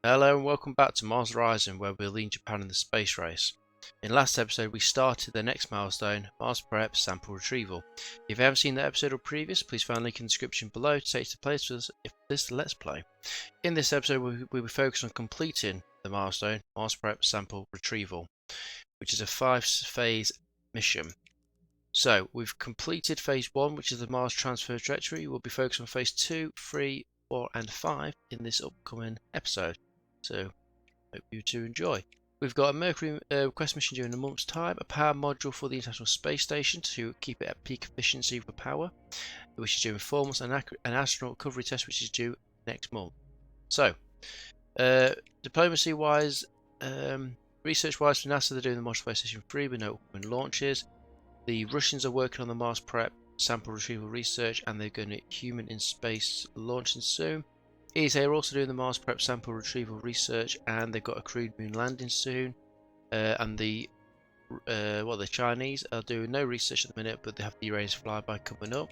Hello and welcome back to Mars Horizon, where we're leading Japan in the space race. In last episode we started the next milestone, Mars Prep Sample Retrieval. If you haven't seen that episode or previous, please find a link in the description below to take to place for this Let's Play. In this episode we will focus on completing the milestone, Mars Prep Sample Retrieval, which is a 5-phase mission. So we've completed phase 1, which is the Mars transfer trajectory. We'll be focused on phase 2, 3, 4 and 5 in this upcoming episode. So, hope you two enjoy. We've got a Mercury request mission due in a month's time, a power module for the International Space Station to keep it at peak efficiency for power, which is due in 4 months, and an astronaut recovery test, which is due next month. So, diplomacy-wise, research-wise for NASA, they're doing the Mars Space Station 3 with no upcoming launches. The Russians are working on the Mars Prep Sample Retrieval research, and they're going to human in space launching soon. ESA are also doing the Mars Prep Sample Retrieval research, and they've got a crewed moon landing soon. And the Chinese are doing no research at the minute, but they have the Uranus flyby coming up.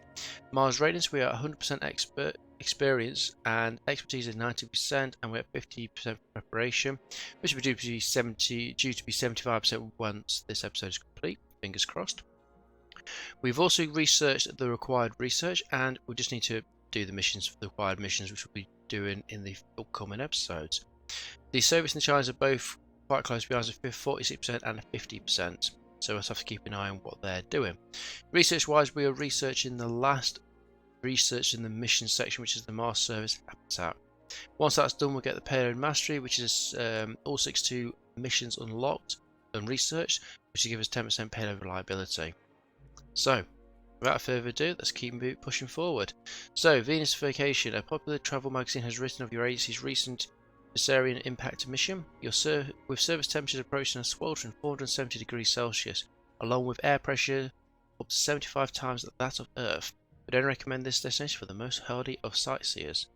Mars Radiance, we are 100% experience and expertise is 90%, and we're at 50% preparation, which will be due to be 75% once this episode is complete. Fingers crossed. We've also researched the required research, and we just need to do the missions for the required missions, which we'll be doing in the upcoming episodes. The Soviets and the Chinese are both quite close behind, 46% and 50%, so we'll have to keep an eye on what they're doing. Research wise, we are researching the last research in the mission section, which is the Mars Service Habitat. Once that's done, we'll get the payload mastery, which is all 62 missions unlocked and researched, which will give us 10% payload reliability. So, without further ado, let's keep pushing forward. So, Venus Vacation, a popular travel magazine, has written of your agency's recent Viserian impact mission. With surface temperatures approaching a sweltering 470 degrees Celsius, along with air pressure up to 75 times that of Earth, we don't recommend this destination for the most hardy of sightseers.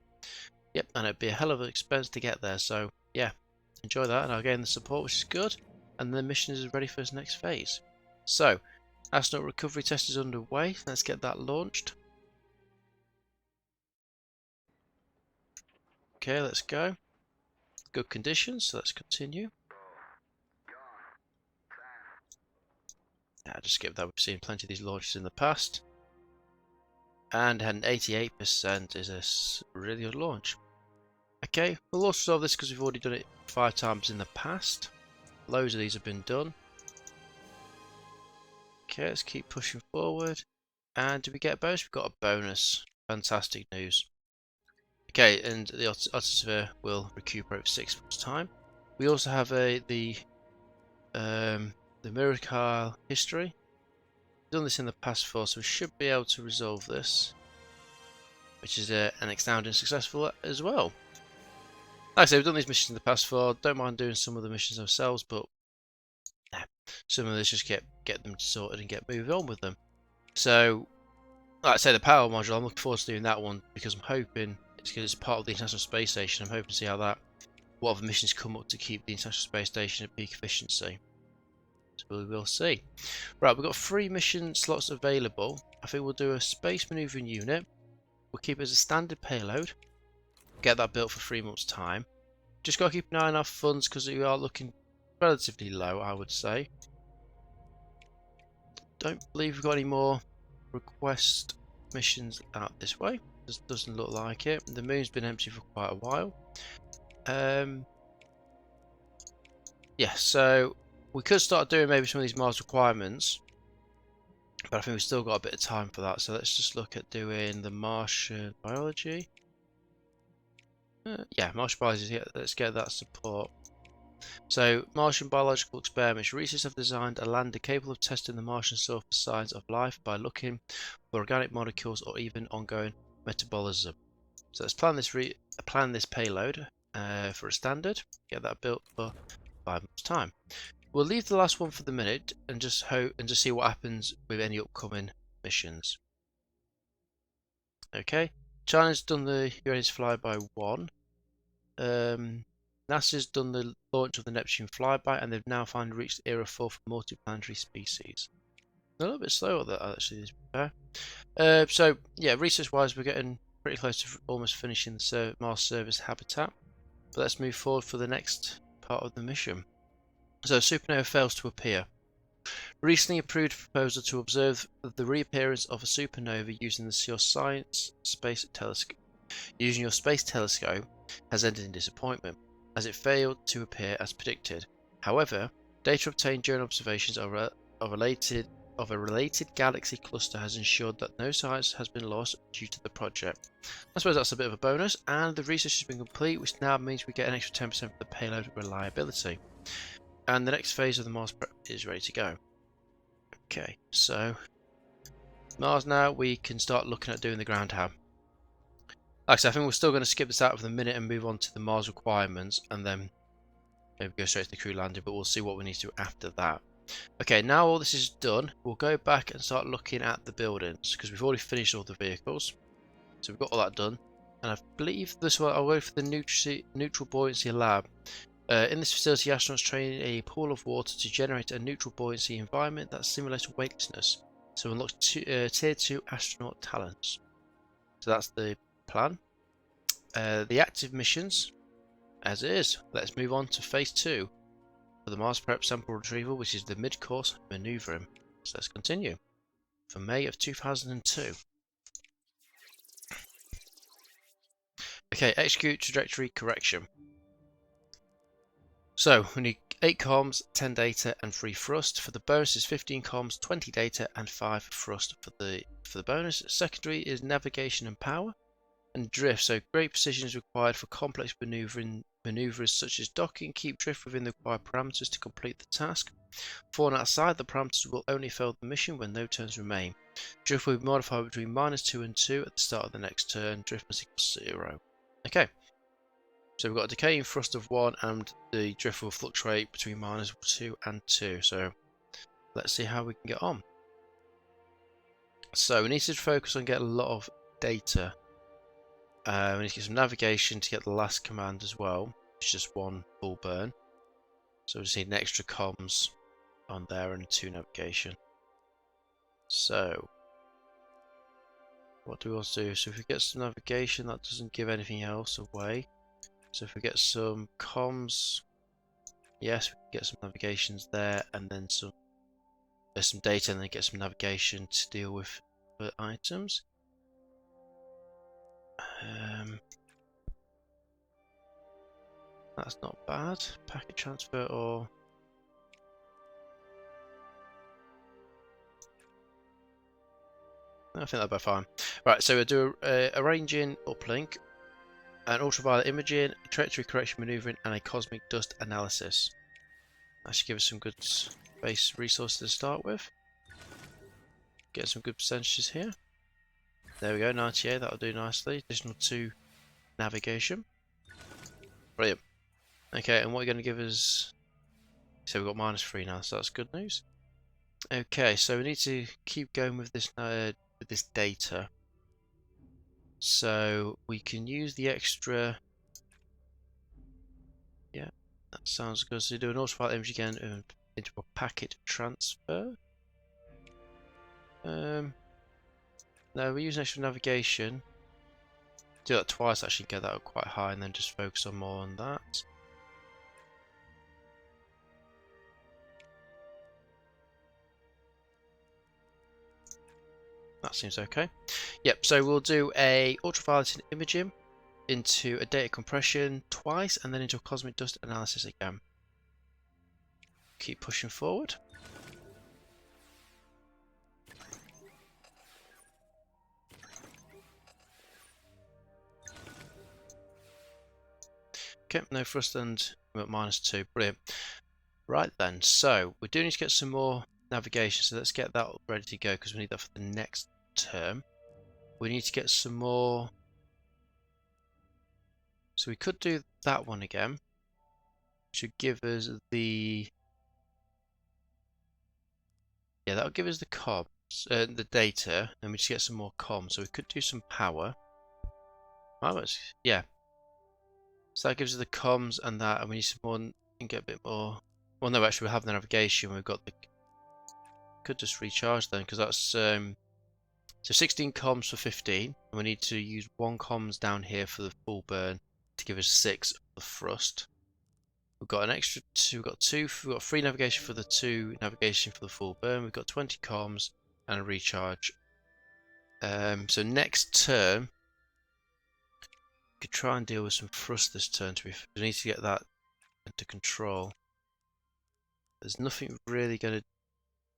Yep, and it'd be a hell of an expense to get there, so yeah, enjoy that, and I'll gain the support, which is good, and the mission is ready for its next phase. So, astronaut recovery test is underway. Let's get that launched. Okay, let's go. Good conditions, so let's continue. Just skip that. We've seen plenty of these launches in the past. And an 88% is a really good launch. Okay, we'll also solve this because we've already done it 5 times in the past. Loads of these have been done. Okay, let's keep pushing forward. And did we get a bonus? We've got a bonus. Fantastic news. Okay, and the Autosphere will recuperate for 6 months' time. We also have the Miracle history. We've done this in the past before, so we should be able to resolve this, which is an astounding successful as well. Like I say, we've done these missions in the past before. Don't mind doing some of the missions ourselves, but some of this just get them sorted and get moving on with them. So, like I say, the power module, I'm looking forward to doing that one because I'm hoping it's part of the International Space Station. I'm hoping to see how what other missions come up to keep the International Space Station at peak efficiency. So we will see. Right, we've got 3 mission slots available. I think we'll do a space maneuvering unit. We'll keep it as a standard payload. Get that built for 3 months' time. Just got to keep an eye on our funds because we are looking relatively low, I would say. Don't believe we've got any more request missions out this way. Just doesn't look like it. The moon's been empty for quite a while. Yeah, so we could start doing maybe some of these Mars requirements, but I think we've still got a bit of time for that. So let's just look at doing the Martian biology. Yeah, Martian biology. Yeah, let's get that support. So, Martian biological experiments. Researchers have designed a lander capable of testing the Martian surface signs of life by looking for organic molecules or even ongoing metabolism. So let's plan this payload for a standard. Get that built for 5 months' time. We'll leave the last one for the minute and just see what happens with any upcoming missions. Okay, China's done the Uranus flyby 1. NASA's done the launch of the Neptune flyby, and they've now finally reached the era 4 for multiplanetary species. A little bit slow at that, actually, to be fair. So, yeah, research-wise, we're getting pretty close to almost finishing the Mars Service Habitat. But So let's move forward for the next part of the mission. So supernova fails to appear. Recently approved proposal to observe the reappearance of a supernova using your space telescope has ended in disappointment, as it failed to appear as predicted. However, data obtained during observations of a related galaxy cluster has ensured that no science has been lost due to the project. I suppose that's a bit of a bonus, and the research has been complete, which now means we get an extra 10% for the payload reliability. And the next phase of the Mars prep is ready to go. Okay, so Mars now, we can start looking at doing the ground hab. Like I said, I think we're still going to skip this out for the minute and move on to the Mars requirements, and then maybe go straight to the crew landing, but we'll see what we need to do after that. Okay, now all this is done, we'll go back and start looking at the buildings, because we've already finished all the vehicles. So we've got all that done. And I believe this one, I'll go for the neutral buoyancy lab. In this facility, astronauts train a pool of water to generate a neutral buoyancy environment that simulates weightlessness. So unlocks tier 2 astronaut talents. So that's the plan. The active missions, as it is. Let's move on to phase 2 for the Mars prep sample retrieval, which is the mid-course maneuvering. So let's continue. For May of 2002. Okay, execute trajectory correction. So we need 8 comms, 10 data, and 3 thrust. For the bonus is 15 comms, 20 data, and 5 thrust for the bonus. Secondary is navigation and power, and drift. So great precision is required for complex maneuvers such as docking. Keep drift within the required parameters to complete the task. Falling outside the parameters will only fail the mission when no turns remain. Drift will be modified between -2 and 2 at the start of the next turn. Drift must equal 0. Okay. So we've got a decaying thrust of 1, and the drift will fluctuate between -2 and 2. So let's see how we can get on. So we need to focus on getting a lot of data. We need to get some navigation to get the last command as well. It's just 1 full burn. So we just need an extra comms on there and 2 navigation. So what do we want to do? So if we get some navigation, that doesn't give anything else away. So if we get some comms, yes, we can get some navigations there, and then some data, and then get some navigation to deal with the items. That's not bad. Packet transfer or I think that'll be fine. Right, so we'll do a ranging uplink, an ultraviolet imaging, a trajectory correction maneuvering, and a cosmic dust analysis. That should give us some good base resources to start with. Get some good percentages here. There we go, 98, that'll do nicely. Additional 2 navigation. Brilliant. Okay, and what are you going to give us? So we've got -3 now, so that's good news. Okay, so we need to keep going with this data. So we can use the extra. Yeah, that sounds good. So do an ultraviolet image again into a packet transfer. No, we're using extra navigation. Do that twice, actually get that up quite high, and then just focus on more on that. That seems okay. Yep, so we'll do a ultraviolet imaging into a data compression twice, and then into a cosmic dust analysis again. Keep pushing forward. Okay, no thrust, and we're at -2. Brilliant. Right then, so we do need to get some more navigation, so let's get that ready to go because we need that for the next term. We need to get some more. So we could do that one again, which would give us the. Yeah, that'll give us the comms, the data, and we just get some more comms. So we could do some power. Yeah. So that gives us the comms and that, and we need some more and get a bit more. Well, no, actually, we have the navigation. We've got the. Could just recharge then, because that's so 16 comms for 15, and we need to use 1 comms down here for the full burn to give us 6 for the thrust. We've got an extra two. We've got free navigation for the 2, navigation for the full burn. We've got 20 comms and a recharge. So next turn, we could try and deal with some thrust this turn. We need to get that into control. There's nothing really going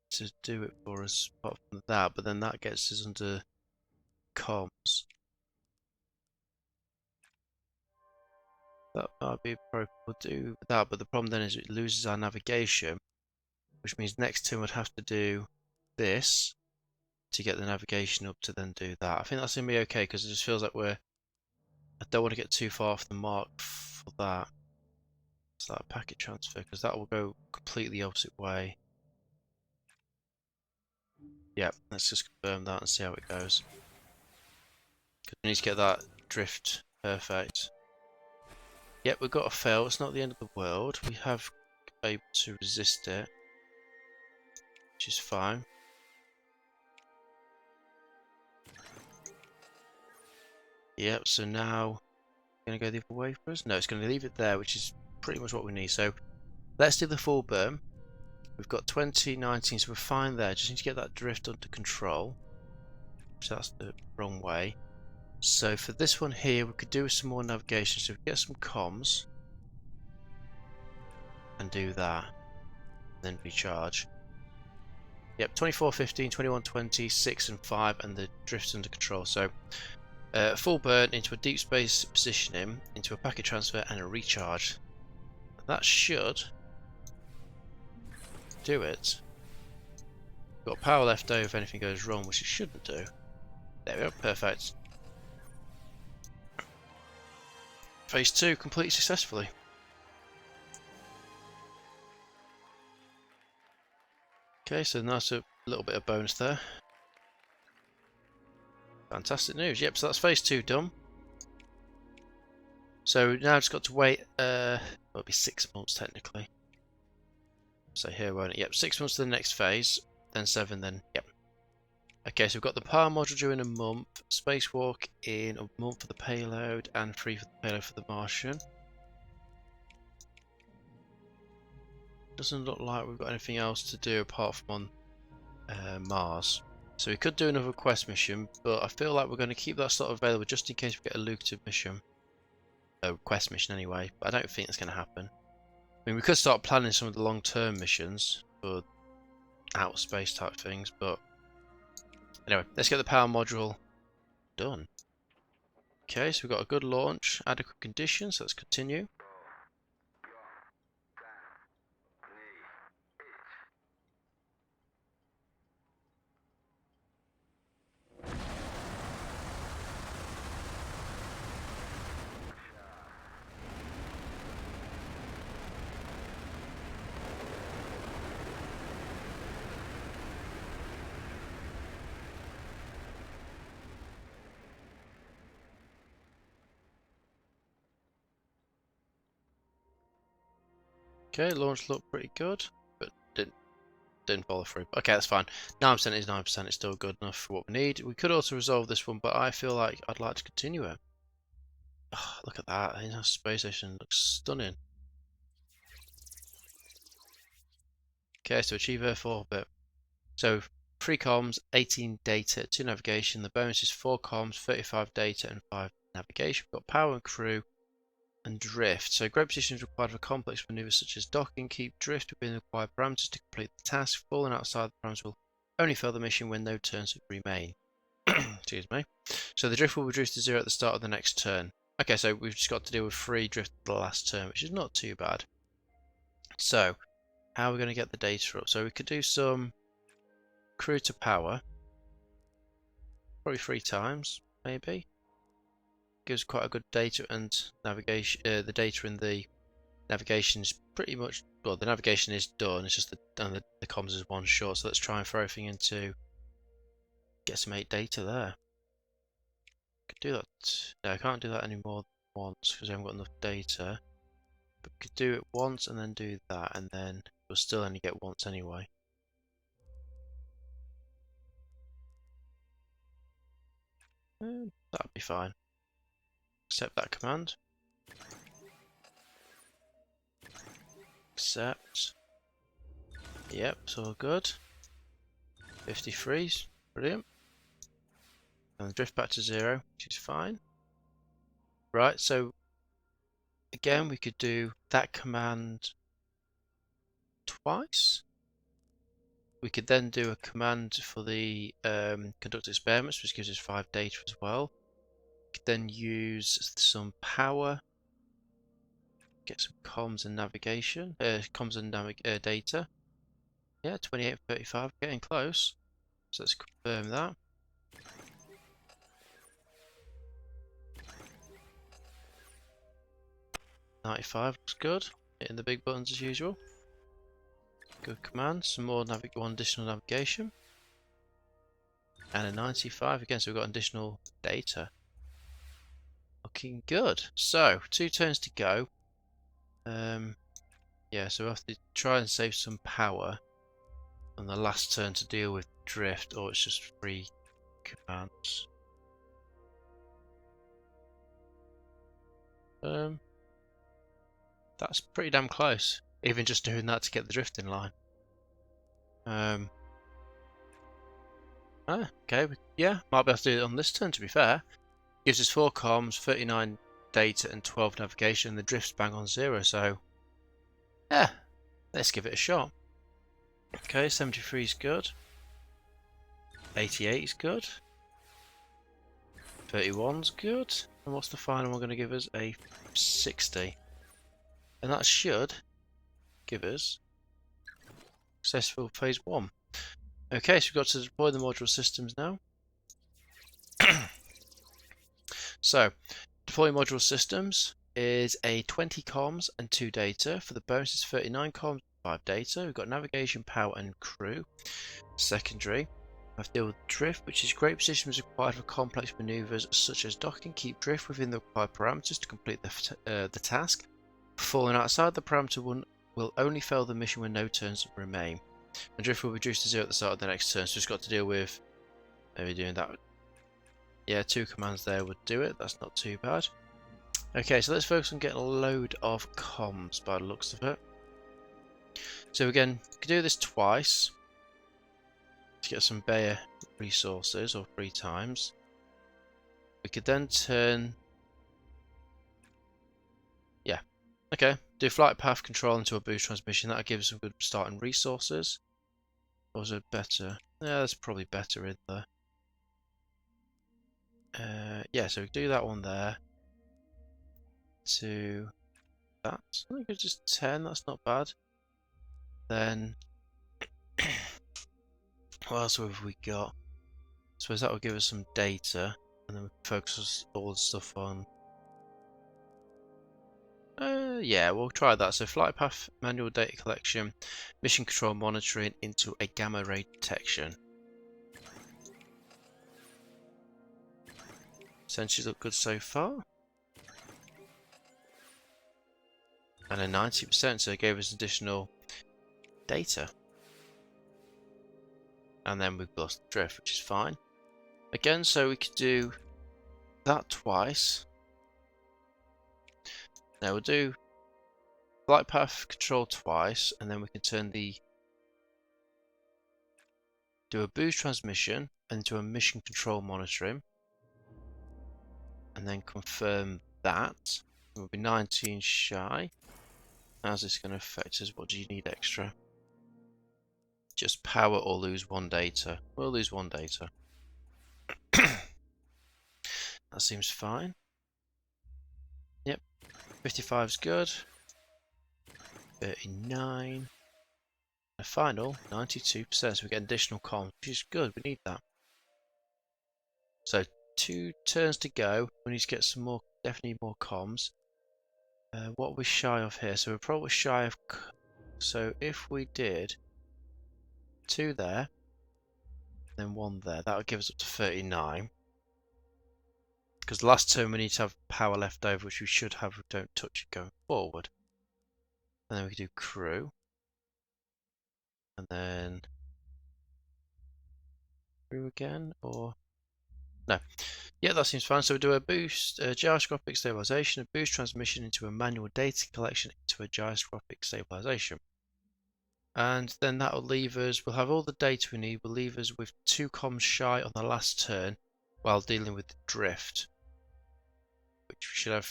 to do it for us apart from that, but then that gets us under comms. That might be appropriate. We'll do that, but the problem then is it loses our navigation, which means next turn we'd have to do this to get the navigation up to then do that. I think that's going to be okay because it just feels like I don't want to get too far off the mark for that. It's that packet transfer because that will go completely the opposite way. Yeah, let's just confirm that and see how it goes. Because we need to get that drift perfect. Yep, we've got a fail. It's not the end of the world. We have able to resist it, which is fine. Yep, so now going to go the other way for us? No, it's going to leave it there, which is pretty much what we need. So let's do the full burn. We've got 2019, so we're fine there. Just need to get that drift under control. So that's the wrong way. So for this one here, we could do some more navigation. So we get some comms and do that, then recharge. Yep, 24, 15, 21, 20, 6 and 5, and the drift's under control. So full burn into a deep space positioning, into a packet transfer and a recharge. That should do it. Got power left over if anything goes wrong, which it shouldn't do. There we go, perfect. Phase 2 completed successfully. Okay, so nice a little bit of bonus there. Fantastic news. Yep, so that's phase 2 done. So now I've just got to wait, it'll be 6 months technically. So here, won't it? Yep, 6 months to the next phase, then 7, then, yep. Okay, so we've got the power module due in a month, spacewalk in a month for the payload, and 3 for the payload for the Martian. Doesn't look like we've got anything else to do apart from on Mars. So we could do another quest mission, but I feel like we're going to keep that slot available just in case we get a lucrative mission. Quest mission anyway, but I don't think that's going to happen. I mean, we could start planning some of the long-term missions for outer space type things, but anyway, let's get the power module done. Okay, so we've got a good launch, adequate conditions, so let's continue. Okay, launch looked pretty good, but didn't follow through. Okay, that's fine. 9% is 9%, it's still good enough for what we need. We could also resolve this one, but I feel like I'd like to continue it. Oh, look at that, the space station looks stunning. Okay, so achieve Earth orbit. So 3 comms, 18 data, 2 navigation. The bonus is 4 comms, 35 data, and 5 navigation. We've got power and crew and drift. So great position is required for complex maneuvers such as docking, keep drift within the required parameters to complete the task. Falling outside the parameters will only fail the mission when no turns remain. Excuse me. So the drift will reduce to 0 at the start of the next turn. Okay, so we've just got to deal with 3 drift for the last turn, which is not too bad. So, how are we going to get the data up? So we could do some crew to power. Probably 3 times, maybe. Gives quite a good data and navigation. The data in the navigation is pretty much, well, the navigation is done. It's just the comms is 1 short. So let's try and throw everything into get some 8 data there. Could do that. No, I can't do that anymore than once because I haven't got enough data. But we could do it once and then do that, and then we'll still only get once anyway. That'd be fine. Accept that command. Accept. Yep, it's all good. 53, brilliant. And drift back to 0, which is fine. Right, so again, we could do that command twice. We could then do a command for the conduct experiments, which gives us 5 data as well. We could then use some power, get some comms and navigation, comms and data. Yeah, 28, 35, getting close. So let's confirm that. $95 looks good. Hitting the big buttons as usual. Good command. Some more one additional navigation. And a 95 again, so we've got additional data. Looking good. So 2 turns to go. Yeah, so we have to try and save some power on the last turn to deal with drift, or it's just 3 commands. That's pretty damn close. Even just doing that to get the drift in line. Okay, yeah, might be able to do it on this turn to be fair. Gives us 4 comms, 39 data and 12 navigation, the drift's bang on 0, so yeah, let's give it a shot. Okay, 73 is good. 88 is good. 31's good. And what's the final one going to give us? A 60. And that should give us successful phase 1. Okay, so we've got to deploy the module systems now. So, deploy module systems is a 20 comms and 2 data. For the bonus, it's 39 comms, 5 data. We've got navigation, power, and crew. Secondary, I have to deal with drift, which is great positions required for complex maneuvers such as docking. Keep drift within the required parameters to complete the task. Falling outside the parameter will only fail the mission when no turns remain. And drift will be reduced to 0 at the start of the next turn, so just got to deal with maybe doing that. Yeah, 2 commands there would do it, that's not too bad. Okay, so let's focus on getting a load of comms by the looks of it. So again, we can do this twice to get some Bayer resources, or 3 times. We could then turn... Yeah, okay, do flight path control into a boost transmission, that'll give us some good starting resources. Or is it better? Yeah, that's probably better in there. Yeah, so we do that one there. To that. I think it's just 10, that's not bad. Then what else have we got? I suppose that will give us some data, and then we can focus all the stuff on. Yeah, we'll try that. So flight path, manual data collection, mission control monitoring into a gamma ray detection. Sensors look good so far. And a 90%, so it gave us additional data. And then we've lost the drift, which is fine. Again, so we could do that twice. Now we'll do flight path control twice, and then we can turn do a boost transmission and do a mission control monitoring. And then confirm that. We'll be 19 shy. How's this going to affect us? What do you need extra? Just power or lose 1 data. We'll lose 1 data. That seems fine. Yep. 55 is good. 39. A final 92%. So we get additional comms, which is good. We need that. So 2 turns to go. We need to get some more, definitely more comms. What are we shy of here? So we're probably shy of... So if we did 2 there, then 1 there, that would give us up to 39. Because last turn we need to have power left over, which we should have if we don't touch it going forward. And then we can do crew. And then crew again, or... No. Yeah, that seems fine. So we do a boost, gyroscopic stabilization, a boost transmission into a manual data collection into a gyroscopic stabilization. And then that will leave us, we'll have all the data we need, will leave us with 2 comms shy on the last turn while dealing with the drift. Which we should have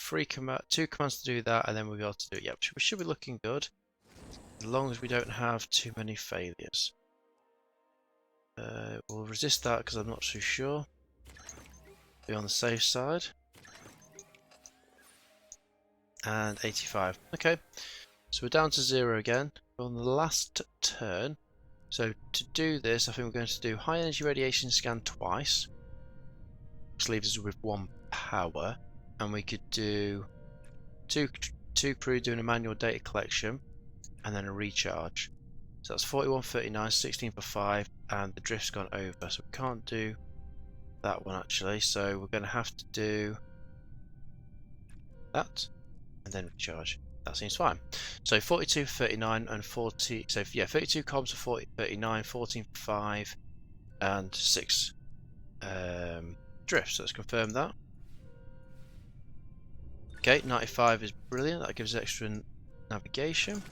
2 commands to do that, and then we'll be able to do it. Yep, we should be looking good, as long as we don't have too many failures. We'll resist that because I'm not too sure. Be on the safe side. And 85. Okay, so we're down to 0 again. We're on the last turn. So to do this, I think we're going to do high energy radiation scan twice, which leaves us with 1 power, and we could do two crew doing a manual data collection, and then a recharge. So that's 41, 39, 16 for 5, and the drift's gone over, so we can't do that one actually. So we're going to have to do that, and then recharge. That seems fine. So 42 for 39 and 40. So yeah, 32 comms for 40, 39, 14 for 5, and 6 drifts. So let's confirm that. Okay, 95 is brilliant. That gives us extra navigation.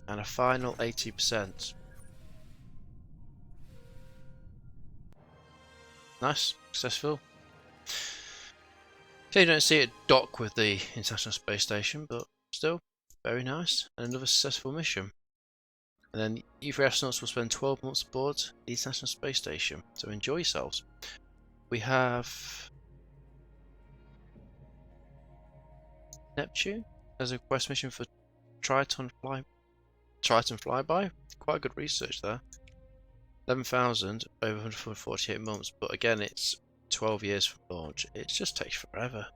And a final 80%. Nice, successful. So you don't see it dock with the International Space Station, but still, very nice. And another successful mission. And then you 3 astronauts will spend 12 months aboard the International Space Station. So enjoy yourselves. We have Neptune as a quest mission for Triton flyby. Quite good research there. 11,000 over 148 months, but again, it's 12 years from launch. It just takes forever.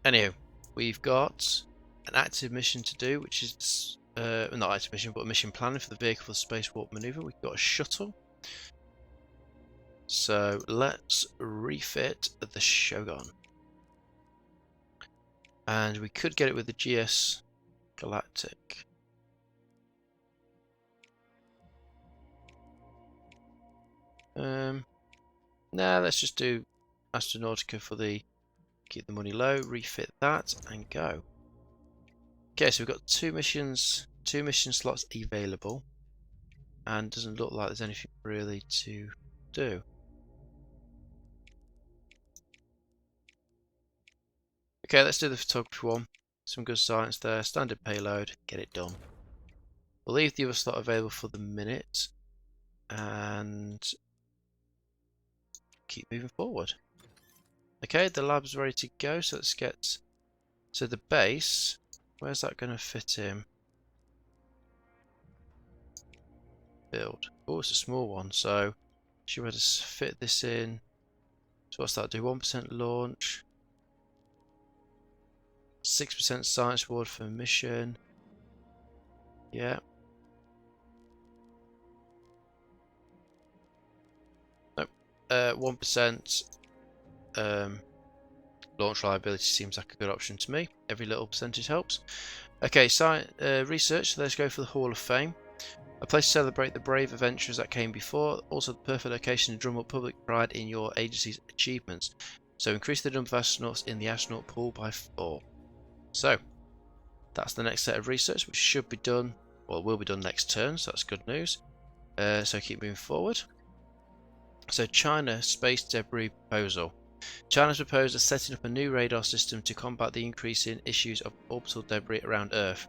Anywho, we've got an active mission to do, which is not active mission, but a mission planning for the vehicle for the spacewalk maneuver. We've got a shuttle. So let's refit the Shogun. And we could get it with the GS Galactic. Nah, let's just do Astronautica for the keep the money low, refit that, and go. Okay, so we've got 2 mission slots available, and doesn't look like there's anything really to do. Okay, let's do the photography one. Some good science there, standard payload, get it done. We'll leave the other slot available for the minute, and keep moving forward. Okay, the lab's ready to go, so let's get to the base. Where's that going to fit in? Build. Oh, it's a small one, so should we be able to fit this in? So what's that do? 1% launch, 6% science reward for mission. Yeah. Nope. 1% launch reliability seems like a good option to me. Every little percentage helps. Okay, research. So let's go for the Hall of Fame. A place to celebrate the brave adventurers that came before. Also the perfect location to drum up public pride in your agency's achievements. So increase the number of astronauts in the astronaut pool by 4. So that's the next set of research, which should be done, well, will be done next turn, so that's good news. So keep moving forward. So China space debris proposal. China's proposed setting up a new radar system to combat the increasing issues of orbital debris around Earth.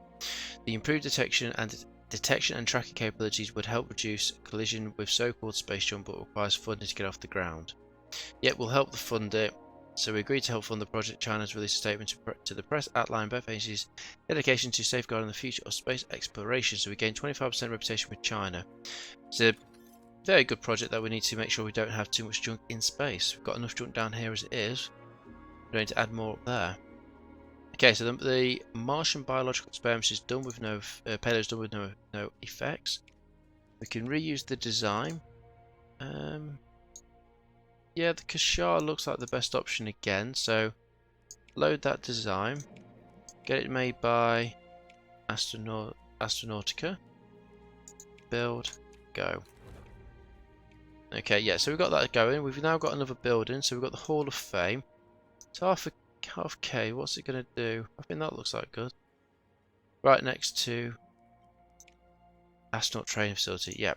The improved detection and tracking capabilities would help reduce collision with so-called space junk, but requires funding to get off the ground. Yet we'll help to fund it. So we agreed to help fund the project. China's released a statement to the press outlining both agencies' dedication to safeguarding the future of space exploration. So we gained 25% reputation with China. It's a very good project that we need to make sure we don't have too much junk in space. We've got enough junk down here as it is. We don't need to add more up there. Okay, so the Martian biological experiments is done with no payload is done with no effects. We can reuse the design. Yeah, the Kashar looks like the best option again. So load that design, get it made by Astronautica. Build, go. Okay, yeah, so we've got that going. We've now got another building, so we've got the Hall of Fame. So half K, what's it going to do? I think that looks like good. Right next to astronaut training facility. Yeah,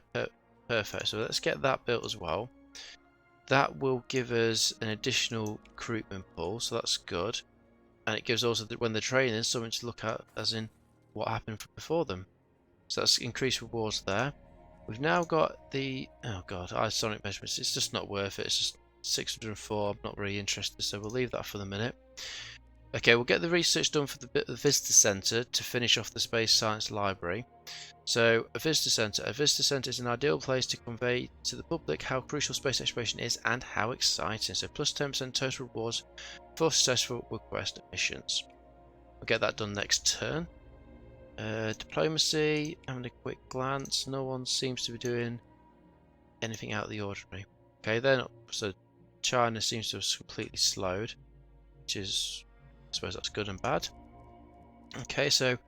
perfect. So let's get that built as well. That will give us an additional recruitment pool, so that's good. And it gives also, when they're training, something to look at, as in what happened before them. So that's increased rewards there. We've now got the, oh god, isonic measurements. It's just not worth it. It's just 604. I'm not really interested, so we'll leave that for the minute. Okay, we'll get the research done for the visitor center to finish off the space science library. So a visitor center is an ideal place to convey to the public how crucial space exploration is and how exciting. So plus 10% total rewards for successful request missions. We'll get that done next turn. Diplomacy, having a quick glance, no one seems to be doing anything out of the ordinary. Okay, then, so China seems to have completely slowed, which is, I suppose that's good and bad. Okay, so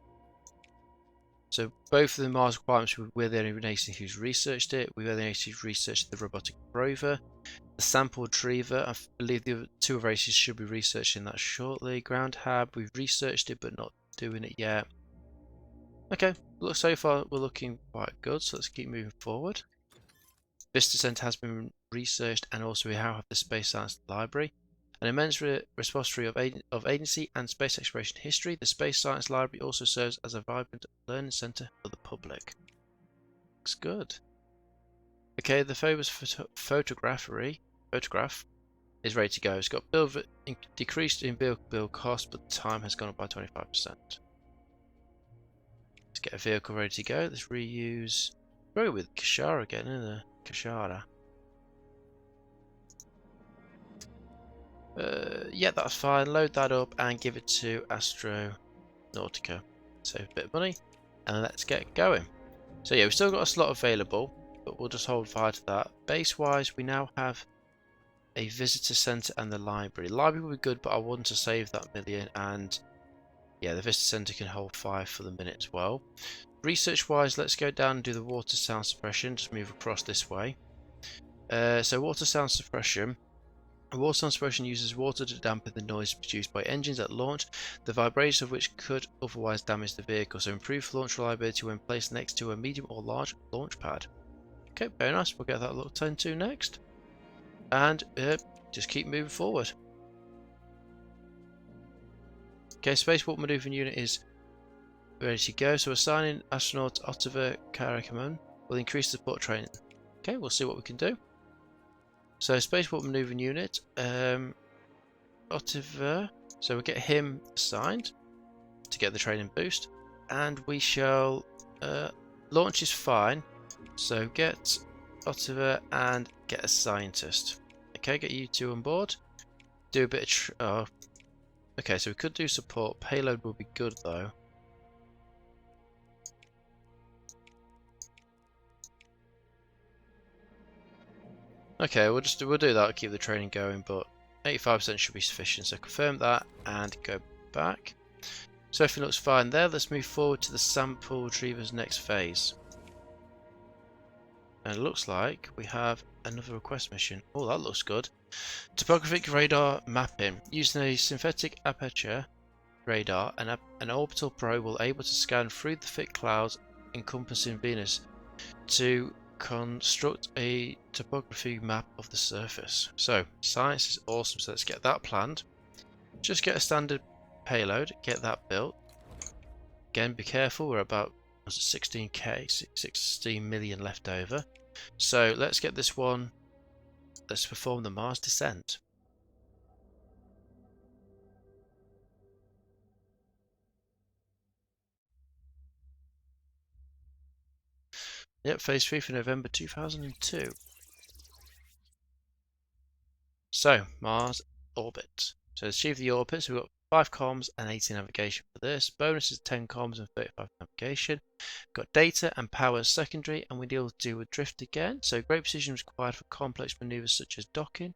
both of the Mars requirements, we're the only nation who's researched it. We're the only nation who's researched the robotic rover. The sample retriever, I believe the other two races should be researching that shortly. Ground hab, we've researched it but not doing it yet. Okay, look, so far we're looking quite good, so let's keep moving forward. Vista Center has been researched, and also we now have the Space Science Library. An immense repository of agency and space exploration history, the Space Science Library also serves as a vibrant learning center for the public. Looks good. Okay, the famous photograph is ready to go. It's got decreased in build cost, but the time has gone up by 25%. Let's get a vehicle ready to go. Let's reuse. Go with Kashara again, isn't it? Kashara. Yeah, that's fine. Load that up and give it to Astronautica. Save a bit of money, and let's get going. So yeah, we've still got a slot available, but we'll just hold fire to that. Base-wise, we now have a visitor center and the library. The library will be good, but I want to save that million, and yeah, the visitor center can hold fire for the minute as well. Research-wise, let's go down and do the water sound suppression. Just move across this way. So water sound suppression. Water sound suppression uses water to dampen the noise produced by engines at launch, the vibration of which could otherwise damage the vehicle. So improve launch reliability when placed next to a medium or large launch pad. Okay, very nice. We'll get that looked into next. And just keep moving forward. Okay, spaceport maneuvering unit is ready to go. So assigning astronaut Ottava Karakamon will increase support training. Okay, we'll see what we can do. So spaceport maneuvering unit, Ottava. So we'll get him assigned to get the training boost, and we shall launch is fine. So get Ottava and get a scientist. Okay, get you two on board. Do a bit of okay, so we could do support. Payload will be good though. Okay, we'll do that, keep the training going, but 85% should be sufficient. So confirm that and go back. So everything looks fine there. Let's move forward to the sample retriever's next phase. And it looks like we have another request mission. Oh, that looks good. Topographic radar mapping. Using a synthetic aperture radar, an orbital probe will able to scan through the thick clouds encompassing Venus to construct a topography map of the surface. So science is awesome, so let's get that planned. Just get a standard payload, get that built. Again, be careful, we're about 16k, 16 million left over. So let's get this one, let's perform the Mars descent. Yep, phase 3 for November 2002. So, Mars orbit. So, achieve the orbit. So, we've got 5 comms and 80 navigation for this. Bonus is 10 comms and 35 navigation. We've got data and power secondary, and we deal with drift again. So, great precision is required for complex maneuvers such as docking.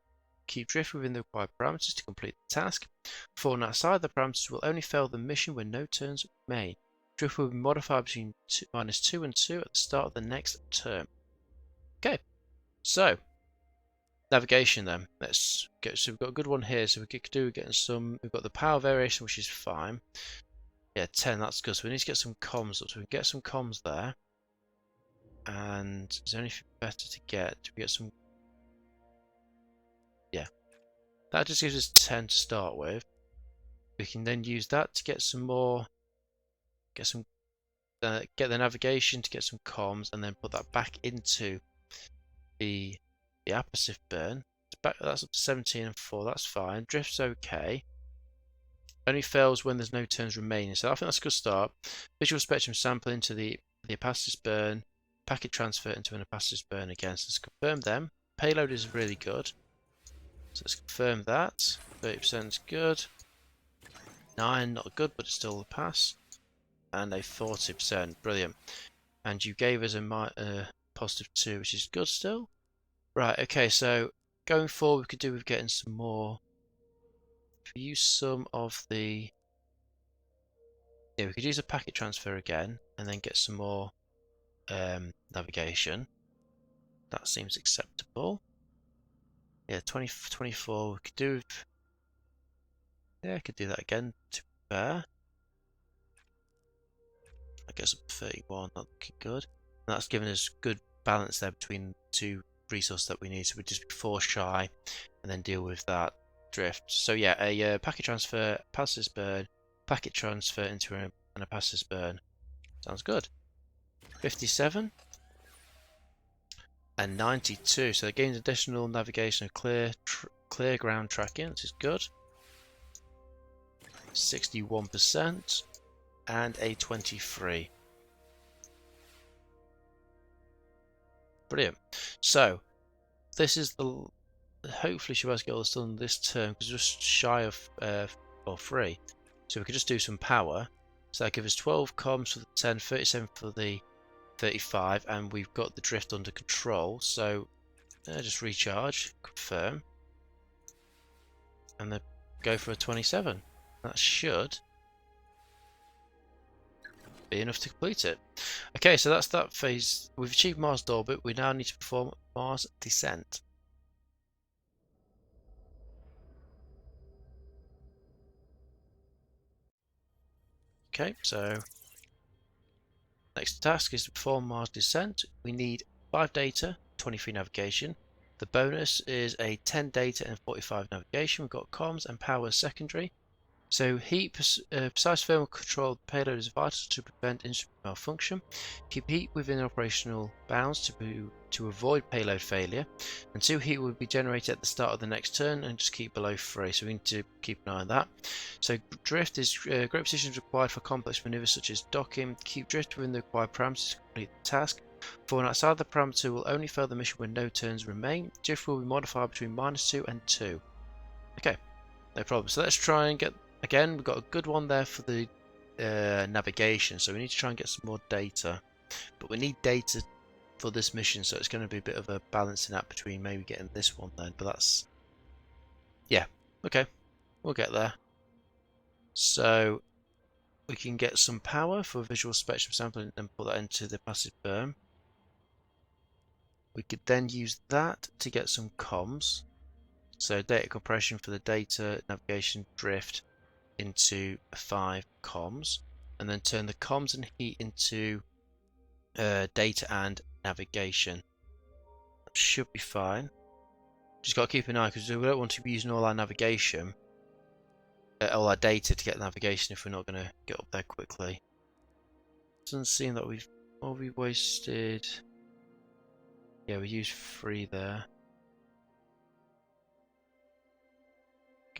Keep drift within the required parameters to complete the task. Falling outside the parameters will only fail the mission when no turns remain. Drift will be modified between -2 and 2 at the start of the next term. Okay, so navigation then. Let's get, so we've got a good one here. So we could do getting some, we've got the power variation, which is fine. Yeah, 10, that's good. So we need to get some comms up. So we can get some comms there. And is there anything better to get? Do we get some? Yeah. That just gives us 10 to start with. We can then use that to get some more, get the navigation to get some comms, and then put that back into the passive burn. That's up to 17 and 4. That's fine. Drift's okay. Only fails when there's no turns remaining. So I think that's a good start. Visual spectrum sample into the passive burn. Packet transfer into an passive burn again. So let's confirm them. Payload is really good. So let's confirm that. 30% is good. 9, not good, but it's still a pass. And a 40%, brilliant. And you gave us a positive 2, which is good still. Right, okay, so going forward we could do with getting some more. If we use some of the, yeah, we could use a packet transfer again and then get some more navigation. That seems acceptable. Yeah, 24 we could do. Yeah, I could do that again to be fair. I guess up to 31, not looking good. And that's given us good balance there between two resources that we need. So we'd just be 4 shy and then deal with that drift. So yeah, a packet transfer, passive burn, packet transfer into a passive burn. Sounds good. 57 and 92. So it gains additional navigation of clear ground tracking, which is good. 61% and a 23. Brilliant. So this is the, hopefully she was get all this done this turn because just shy of 3. So we could just do some power. So that gives us 12 comms for the 10, 37 for the 35, and we've got the drift under control. So just recharge, confirm, and then go for a 27. That should be enough to complete it. Okay, so that's that phase. We've achieved Mars orbit. We now need to perform Mars descent. Okay, so next task is to perform Mars descent. We need 5 data, 23 navigation. The bonus is a 10 data and 45 navigation. We've got comms and power secondary. So heat, precise thermal control of the payload is vital to prevent instrument malfunction. Keep heat within operational bounds to avoid payload failure. And 2 heat will be generated at the start of the next turn and just keep below 3. So we need to keep an eye on that. So drift is great precision required for complex maneuvers such as docking. Keep drift within the required parameters to complete the task. Falling outside the parameter will only fail the mission when no turns remain. Drift will be modified between -2 and 2. Okay, no problem. So let's try and get. Again, we've got a good one there for the navigation, so we need to try and get some more data. But we need data for this mission, so it's going to be a bit of a balancing act between maybe getting this one then. But that's, yeah, okay, we'll get there. So we can get some power for visual spectrum sampling and put that into the passive burn. We could then use that to get some comms. So data compression for the data, navigation, drift, into 5 comms, and then turn the comms and heat into data and navigation. That should be fine. Just got to keep an eye because we don't want to be using all our navigation, all our data to get navigation if we're not going to get up there quickly. Doesn't seem that we've wasted. Yeah, we used 3 there.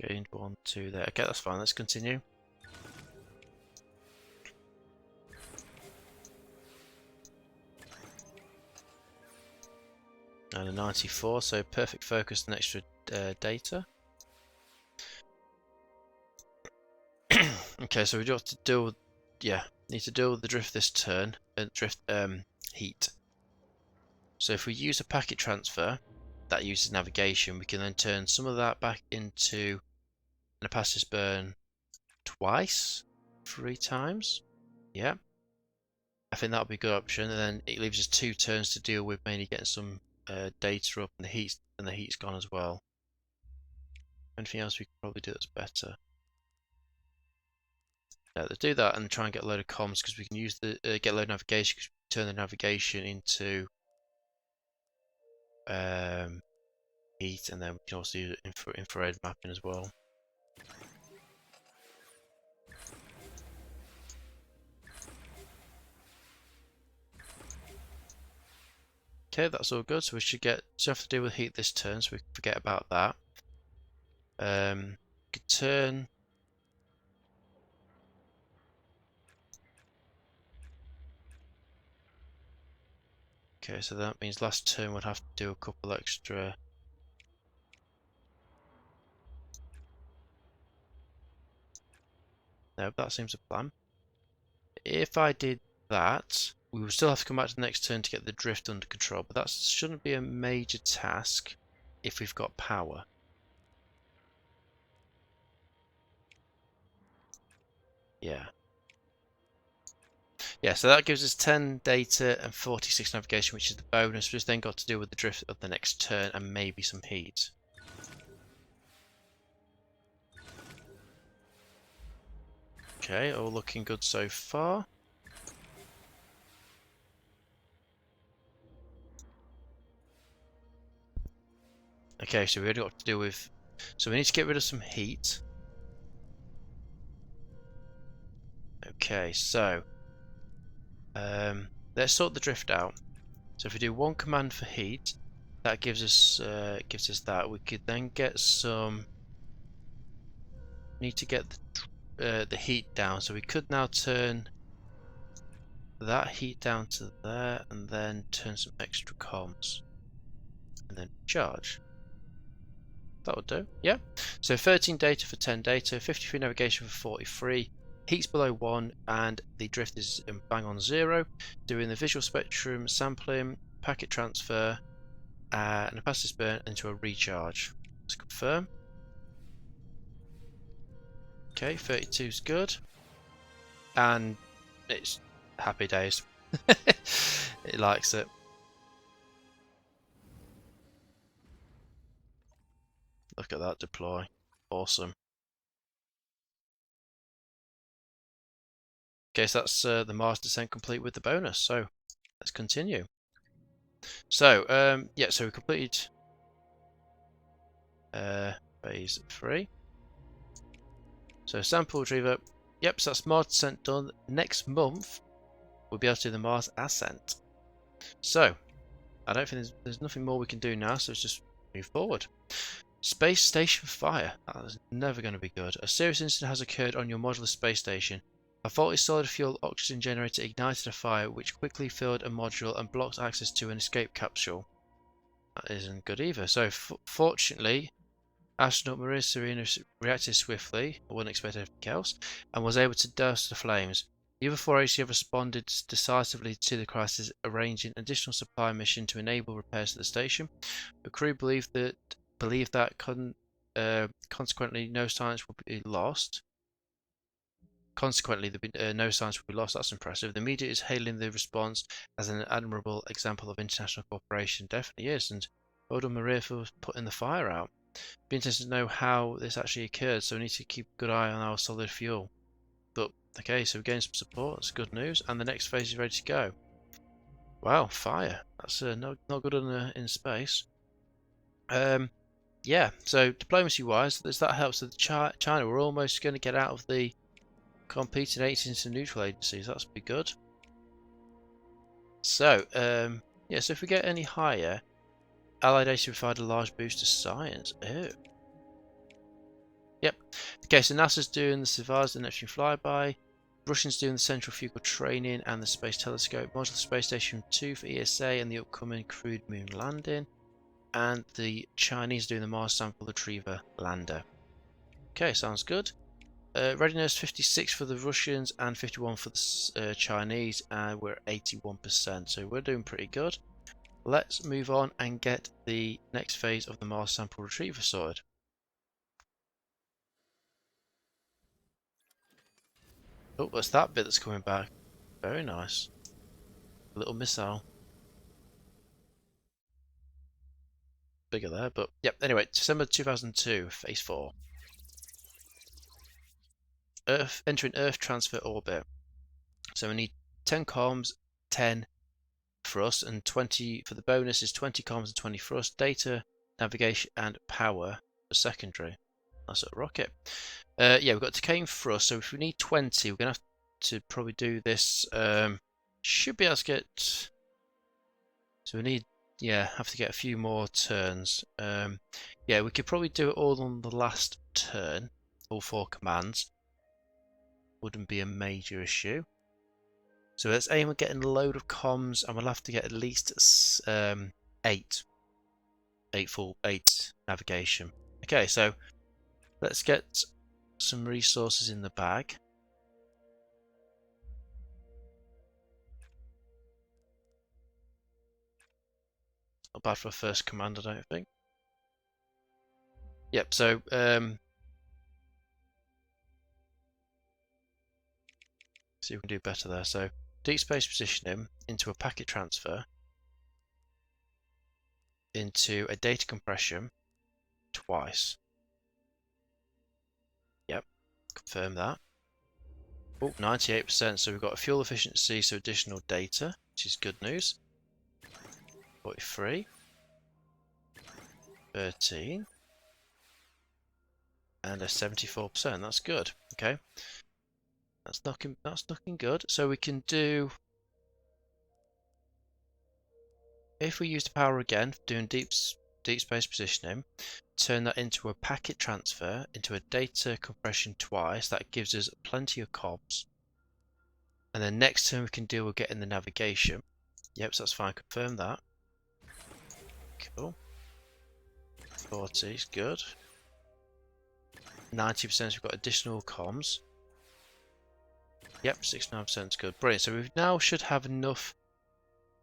Gained 1, 2 there. Okay, that's fine. Let's continue. And a 94, so perfect focus and extra data. Okay, so we do have to deal with, need to deal with the drift this turn, drift heat. So if we use a packet transfer that uses navigation, we can then turn some of that back into a passive burn twice, 3 times. Yeah, I think that would be a good option, and then it leaves us 2 turns to deal with mainly getting some data up and the heat and the heat's gone as well. Anything else we could probably do that's better? Yeah, let's do that and try and get a load of comms, because we can use the get a load of navigation, because we can turn the navigation into heat, and then we can also use infrared mapping as well. Okay, that's all good. So we should have to deal with heat this turn, so we can forget about that. Could turn. Okay, so that means last turn we'd have to do a couple extra. No, that seems a plan. If I did that, we would still have to come back to the next turn to get the drift under control, but that shouldn't be a major task if we've got power. Yeah. Yeah, so that gives us 10 data and 46 navigation, which is the bonus. We've then got to deal with the drift of the next turn and maybe some heat. Okay, all looking good so far. Okay, so we already got to deal with. So we need to get rid of some heat. Okay, so let's sort the drift out. So if we do one command for heat, that gives us that. We could then get some. Need to get the heat down. So we could now turn that heat down to there, and then turn some extra comms, and then charge. That would do. Yeah. So 13 data for 10 data, 53 navigation for 43. Heat's below 1 and the drift is bang on 0. Doing the visual spectrum sampling, packet transfer, and a passive burn into a recharge. Let's confirm. Okay, 32 is good. And it's happy days. It likes it. Look at that deploy. Awesome. Okay, so that's the Mars descent complete with the bonus. So let's continue. So yeah, so we completed phase 3. So sample retriever. Yep, so that's Mars descent done. Next month we'll be able to do the Mars ascent. So I don't think there's nothing more we can do now, so let's just move forward. Space station fire. That is never going to be good. A serious incident has occurred on your modular space station. A faulty solid fuel oxygen generator ignited a fire which quickly filled a module and blocked access to an escape capsule. That isn't good either. So fortunately, astronaut Maria Serena reacted swiftly, I wouldn't expect anything else, and was able to douse the flames. The other 4 HC have responded decisively to the crisis, arranging an additional supply mission to enable repairs to the station. The crew believe that consequently no science will be lost. Consequently, no science will be lost. That's impressive. The media is hailing the response as an admirable example of international cooperation. Definitely is, and well done, Maria, for putting the fire out. Be interested to know how this actually occurred, so we need to keep a good eye on our solid fuel. But okay, so we're getting some support. That's good news, and the next phase is ready to go. Wow, fire! That's not good in space. Yeah. So diplomacy-wise, that helps with China. We're almost going to get out of the competing agencies and neutral agencies. That's be good. So yeah. So if we get any higher, Allied agency provide a large boost to science. Oh. Yep. Okay, so NASA's doing the Savars and Neptune flyby. Russians doing the centrifugal training and the Space Telescope. Modular Space Station 2 for ESA and the upcoming crewed moon landing. And the Chinese doing the Mars sample retriever lander. Okay, sounds good. Readiness 56 for the Russians and 51 for the Chinese, and we're at 81%, so we're doing pretty good. Let's move on and get the next phase of the Mars sample retriever sorted. Oh, what's that bit that's coming back? Very nice. A little missile. bigger there, but yep. Anyway, December 2002, phase 4. Earth entering Earth transfer orbit. So we need 10 comms, 10 thrust, and 20 for the bonus is 20 comms and 20 thrust. Data, navigation, and power for secondary. That's a rocket. Yeah, we've got decaying thrust. So if we need 20, we're gonna have to probably do this. Should be able to get. So we need, yeah, have to get a few more turns. Yeah, we could probably do it all on the last turn, all 4 commands. Wouldn't be a major issue. So let's aim at getting a load of comms, and we'll have to get at least 8 navigation. Okay, so let's get some resources in the bag. Not bad for a first command, I don't think. Yep, so see if we can do better there. So deep space positioning into a packet transfer into a data compression twice. Yep, confirm that. Oh, 98%, so we've got a fuel efficiency, so additional data, which is good news. 43, 13, and a 74%. That's good. Okay, that's looking good. So we can do, if we use the power again, doing deep space positioning, turn that into a packet transfer into a data compression twice. That gives us plenty of comms. And then next turn we can deal with getting the navigation. Yep, so that's fine. Confirm that. Cool. 40 is good. 90% we've got additional comms. Yep, 69% is good. Brilliant. So we now should have enough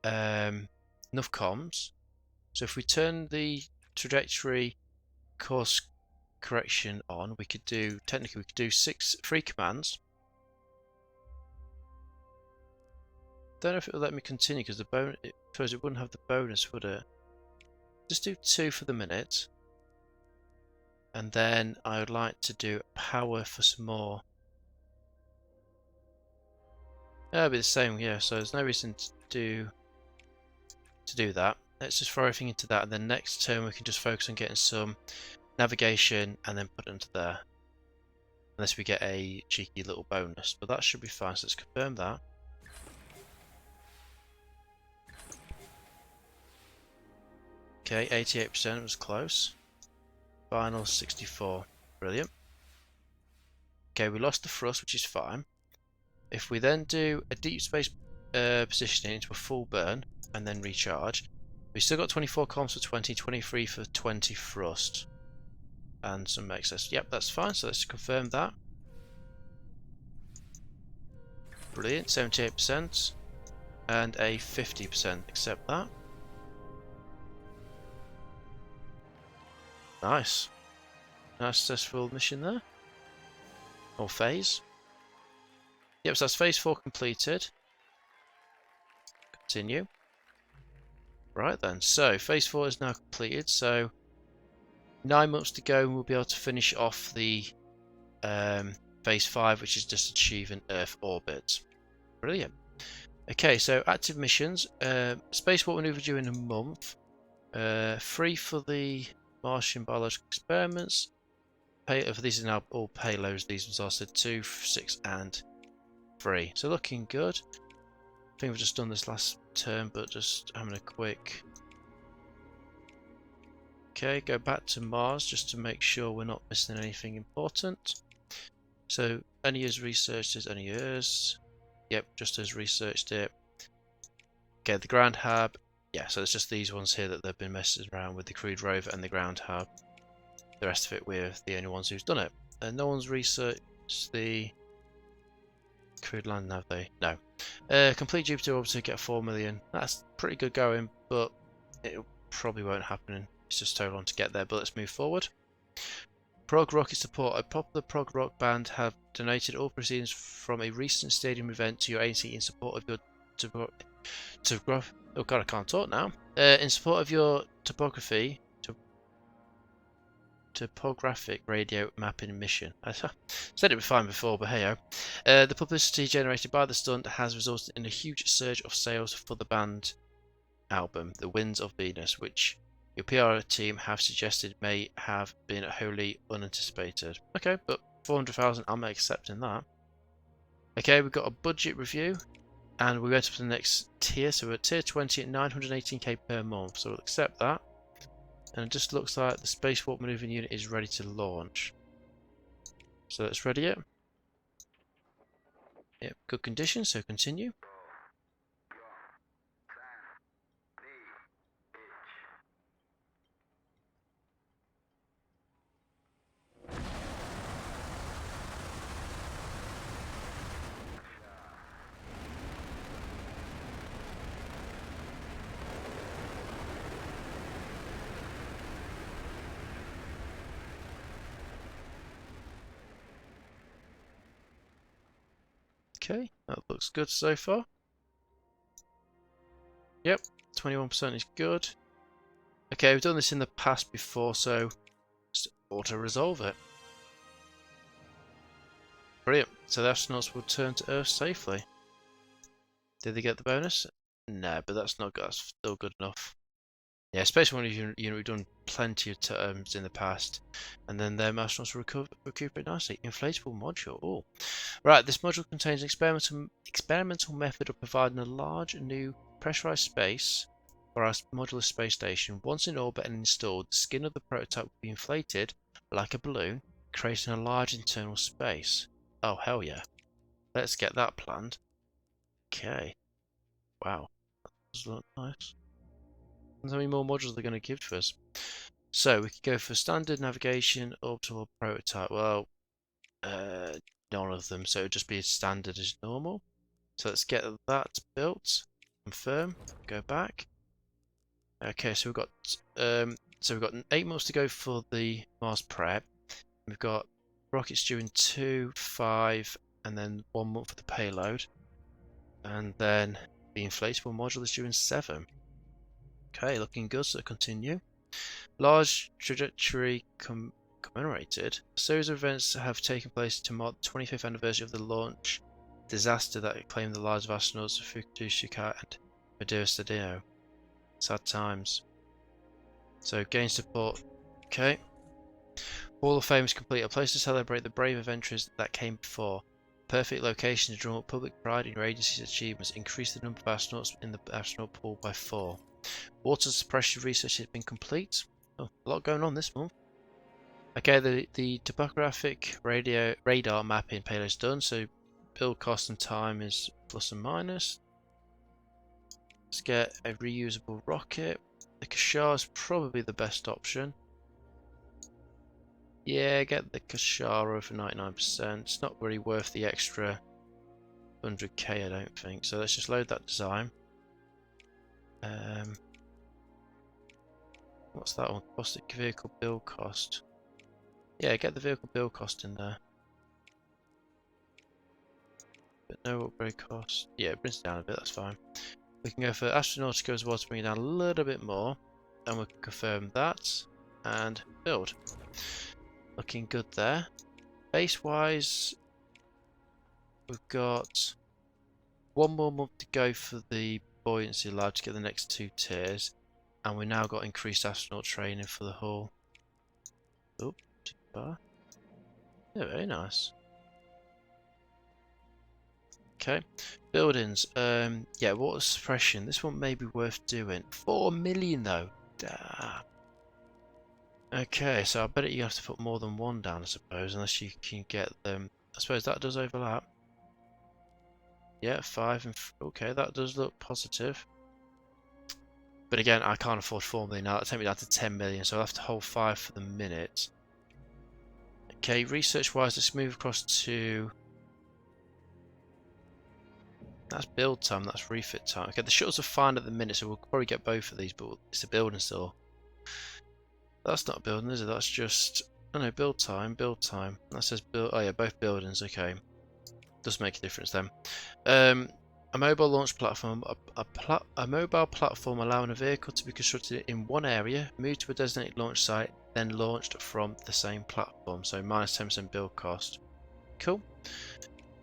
enough comms. So if we turn the trajectory course correction on, we could do, technically we could do 3 commands. Don't know if it'll let me continue because the bonus, I suppose it wouldn't have the bonus, would it? Just do 2 for the minute. And then I would like to do power for some more. It'll be the same, yeah, so there's no reason to do that. Let's just throw everything into that, and then next turn we can just focus on getting some navigation and then put it into there. Unless we get a cheeky little bonus, but that should be fine, so let's confirm that. Okay, 88% was close. Final 64. Brilliant. Okay, we lost the thrust, which is fine. If we then do a deep space positioning into a full burn and then recharge, we still got 24 comms for 20, 23 for 20 thrust. And some excess. Yep, that's fine, so let's confirm that. Brilliant, 78%. And a 50%. Accept that. Nice. Nice successful mission there. Or phase. Yep, so that's phase 4 completed. Continue. Right then, so phase 4 is now completed, so 9 months to go and we'll be able to finish off the phase 5, which is just achieving Earth orbit. Brilliant. Okay, so active missions. Spaceport maneuver during a month. 3 for the Martian biological experiments. These are now all payloads. These ones are so 2, 6, and 3. So looking good. I think we've just done this last turn, but just having a quick. Okay, go back to Mars just to make sure we're not missing anything important. So any years researched is any years. Yep, just as researched it. Okay, the ground hub. Yeah, so it's just these ones here that they've been messing around with, the crewed rover and the ground hub. The rest of it we're the only ones who's done it. And no one's researched the crewed land, have they? No. Complete Jupiter orbit to get 4 million. That's pretty good going, but it probably won't happen. It's just so long to get there, but let's move forward. Prog Rocket support. A popular prog rock band have donated all proceedings from a recent stadium event to your agency in support of your oh god, I can't talk now. In support of your topography, topographic radio mapping mission. I said it fine before, but hey-ho. The publicity generated by the stunt has resulted in a huge surge of sales for the band album, The Winds of Venus, which your PR team have suggested may have been wholly unanticipated. Okay, but 400,000, I'm accepting that. Okay, we've got a budget review, and we went up to the next tier, so we're at tier 20 at 918k per month, so we'll accept that. And it just looks like the Spacewalk Maneuvering Unit is ready to launch. So let's ready it. Yep, good condition, so continue. Okay, that looks good so far. Yep, 21% is good. Okay, we've done this in the past before, so just auto-resolve it. Brilliant. So the astronauts will return to Earth safely. Did they get the bonus? No, but that's not good. That's still good enough. Yeah, Space One unit, we've done plenty of terms in the past, and then their astronauts will recuperate nicely. Inflatable module. Oh, right. This module contains an experimental method of providing a large new pressurized space for our modular space station. Once in orbit and installed, the skin of the prototype will be inflated like a balloon, creating a large internal space. Oh hell yeah! Let's get that planned. Okay. Wow, that does look nice. How many more modules they're going to give to us? So we could go for standard navigation, orbital, prototype. Well, none of them. So it would just be as standard as normal. So let's get that built. Confirm. Go back. Okay, so we've got 8 months to go for the Mars prep. We've got rockets due in 2, 5, and then 1 month for the payload. And then the inflatable module is due in 7. Okay, looking good, so continue. Large trajectory commemorated. A series of events have taken place to mark the 25th anniversary of the launch disaster that claimed the lives of astronauts Fukushima and Madeira Stadino. Sad times. So, gain support. Okay. Hall of Fame is complete. A place to celebrate the brave adventures that came before. Perfect location to draw up public pride in your agency's achievements. Increase the number of astronauts in the astronaut pool by 4. Water suppression research has been complete. Oh, a lot going on this month. Okay, the topographic radar mapping payload is done, so build cost and time is plus and minus. Let's get a reusable rocket. The Kashar is probably the best option. Yeah, get the Kashar over 99%. It's not really worth the extra 100k, I don't think. So let's just load that design. What's that one? Caustic vehicle build cost. Yeah, get the vehicle build cost in there. But no upgrade cost. Yeah, it brings it down a bit, that's fine. We can go for astronautical as well to bring it down a little bit more. And we can confirm that. And build. Looking good there. Base wise, we've got 1 more month to go for the buoyancy lab to get the next 2 tiers. And we've now got increased astronaut training for the hull. Oh, too far. Yeah, very nice. Okay, buildings. Yeah, water suppression. This one may be worth doing. 4 million though. Damn. Okay, so I bet you have to put more than 1 down, I suppose, unless you can get them. I suppose that does overlap. Yeah, 5 and okay, that does look positive. But again, I can't afford 4 million now. That'll take me down to 10 million, so I'll have to hold 5 for the minute. Okay, research-wise, let's move across to. That's build time, that's refit time. Okay, the shuttles are fine at the minute, so we'll probably get both of these, but it's a building still. That's not building, is it? That's just. Oh no, build time, build time. That says build. Oh yeah, both buildings, okay. Does make a difference then. A mobile launch platform. A mobile platform allowing a vehicle to be constructed in one area, move to a designated launch site, then launched from the same platform. So minus 10% build cost. Cool.